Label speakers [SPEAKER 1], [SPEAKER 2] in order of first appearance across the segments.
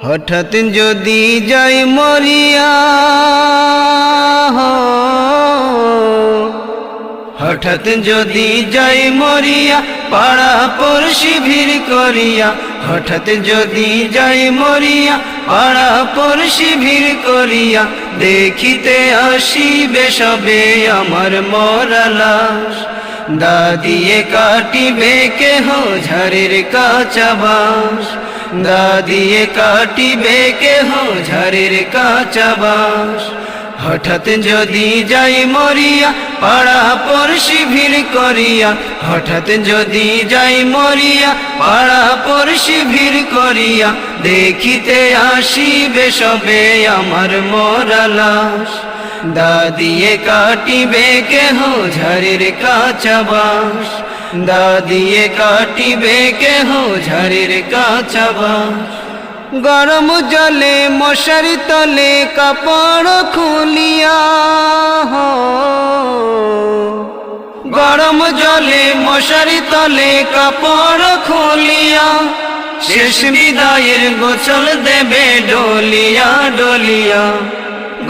[SPEAKER 1] হঠাৎ যদি যাই মরিয়া, হঠাৎ যদি যাই মরিয়া, পাড়া পড়শি ভিড় করিয়া। হঠাৎ যদি যাই মরিয়া, পাড়া পড়শি ভিড় করিয়া। দেখিতে আসিবে সবে আমার মরা লাশ। দা দিয়ে কাটিবে কেহ ঝাড়ের কাঁচা বাঁশ। দা দিয়ে কাটিবে কেহ ঝাড়ের কাঁচা বাঁশ। হঠাৎ যদি যাই মরিয়া, পাড়া পড়শি ভিড় করিয়া। হঠাৎ যদি যাই মরিয়া, পাড়া পড়শি ভিড় করিয়া। দেখিতে আসিবে সবে আমার মরা লাশ। দা দিয়ে কাটিবে কেহ ঝাড়ের কাঁচা বাঁশ। দা দিয়ে কাটিবে কেহ ঝাড়ের কাঁচা বাঁশ। গরম জলে মশারি তলে কাপড় খুলিয়া, গরম জলে মশারি তলে কাপড় খুলিয়া। শেষ বিদায়ের গোসল দেবে ডলিয়া ডলিয়া।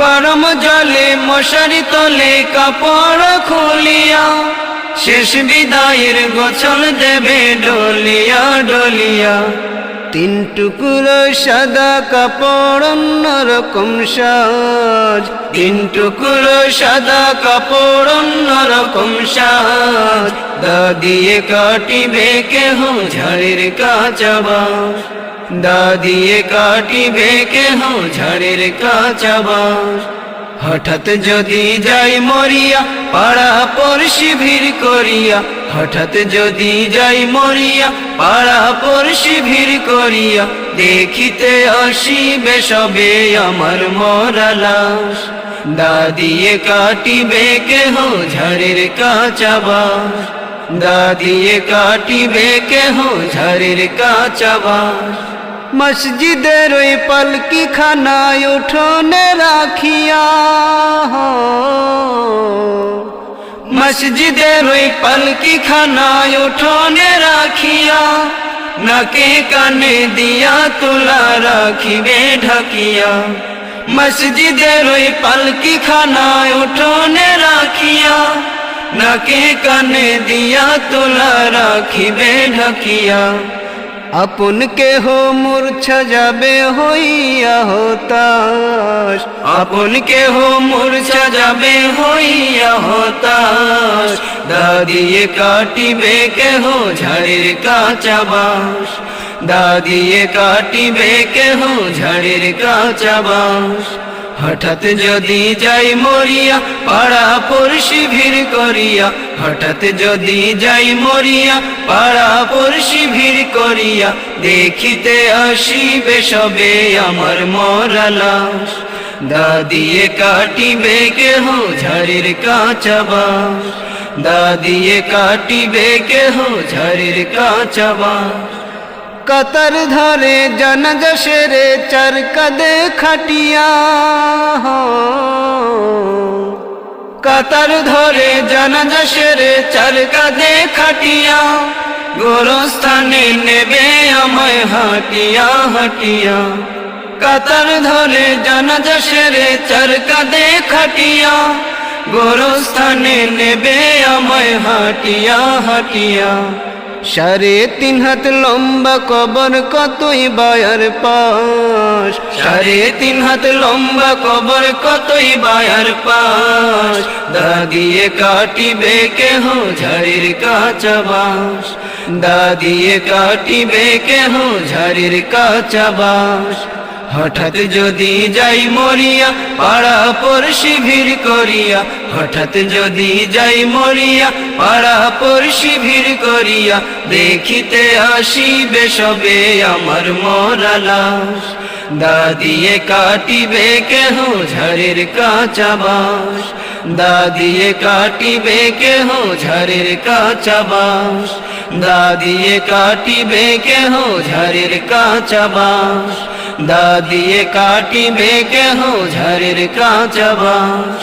[SPEAKER 1] গরম জলে মশারি তলে কাপড় খুলিয়া। শেষ বিদায়ের গোসল দেবে ডলিয়া ডলিয়া। তিন টুকরো সাদা কাপড় অন্যরকম সাজ। তিন টুকরো সাদা কাপড় অন্যরকম সাজ। দা দিয়ে কাটিবে কেহ ঝাড়ের কাঁচা বাঁশ। দা দিয়ে কাটিবে কেহ ঝাড়ের কাঁচা বাঁশ। হঠাৎ যদি যাই মরিয়া, পাড়া পড়শি ভিড় করিয়া। হঠাৎ যদি যাই মরিয়া, পাড়া পড়শি ভিড় করিয়া। দেখিতে আসিবে সবে আমার মরা লাশ। দা দিয়ে কাটিবে কেহ ঝাড়ের কাঁচা বাঁশ। দা দিয়ে কাটিবে কেহ ঝাড়ের কাঁচা বাঁশ। মসজিদের ওই পালকি খানায় উঠোনে রাখিয়া, মসজিদের ওই পালকি খানায় উঠোনে রাখিয়া। নাকে কানে দিয়া তুলা রাখিবে ঢাকিয়া। মসজিদের ওই পালকি খানায় উঠোনে রাখিয়া। নাকে কানে দিয়া তুলা রাখিবে ঢাকিয়া। আপন কেহ মূর্ছা যাবে হইয়া হতাশ। আপন কেহ মূর্ছা যাবে হইয়া হতাশ। দা দিয়ে কাটিবে কেহ ঝাড়ের কাঁচা বাঁশ। দা দিয়ে কাটিবে কেহ ঝাড়ের কাঁচা বাঁশ। হঠাৎ যদি যাই মরিয়া, পাড়া পড়শি ভিড় করিয়া। হঠাৎ যদি যাই মরিয়া, পাড়া পড়শি ভিড় করিয়া। দেখিতে আসিবে সবে আমার মরা লাশ। দা দিয়ে কাটিবে কেহ ঝাড়ের কাঁচা বাঁশ। দা দিয়ে কাটিবে কেহ ঝাড়ের কাঁচা বাঁশ। কাতার ধরে জানাজা সেরে চার কাঁধে খাটিয়া। কাতার ধরে জানাজা সেরে চার কাঁধে খাটিয়া। গোরস্থানে নেবে আমায় হাটিয়া হাটিয়া। কাতার ধরে জানাজা সেরে চার কাঁধে খাটিয়া। গোরস্থানে নেবে আমায় হাটিয়া হাটিয়া। 3.5 হাত লম্বা কবর কতই বায়ার পাশ। 3.5 হাত লম্বা কবর কতই বায়ার পাশ। দা দিয়ে কাটিবে কেহ ঝাড়ের কাঁচা বাঁশ। দা দিয়ে কাটিবে কেহ ঝাড়ের কাঁচা বাঁশ। হঠাৎ যদি যাই মরিয়া, পাড়া পড়শি ভিড় করিয়া। হঠাৎ যদি যাই মরিয়া, পাড়া পড়শি ভিড় করিয়া। দেখিতে আসিবে সবে আমার মরা লাশ। দা দিয়ে কাটিবে কেহ ঝাড়ের কাঁচা বাঁশ। দা দিয়ে কাটিবে কেহ ঝাড়ের কাঁচা বাঁশ। দা দিয়ে কাটিবে কেহ ঝাড়ের কাঁচা বাঁশ। দা দিয়ে কাটিবে কেহ ঝাড়ের কাঁচা বাঁশ।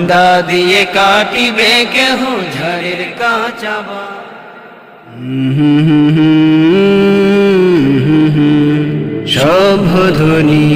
[SPEAKER 1] দা দিয়ে কাটিবে কেহ ঝাড়ের কাঁচা বাঁশ। সভ্যধ্বনি।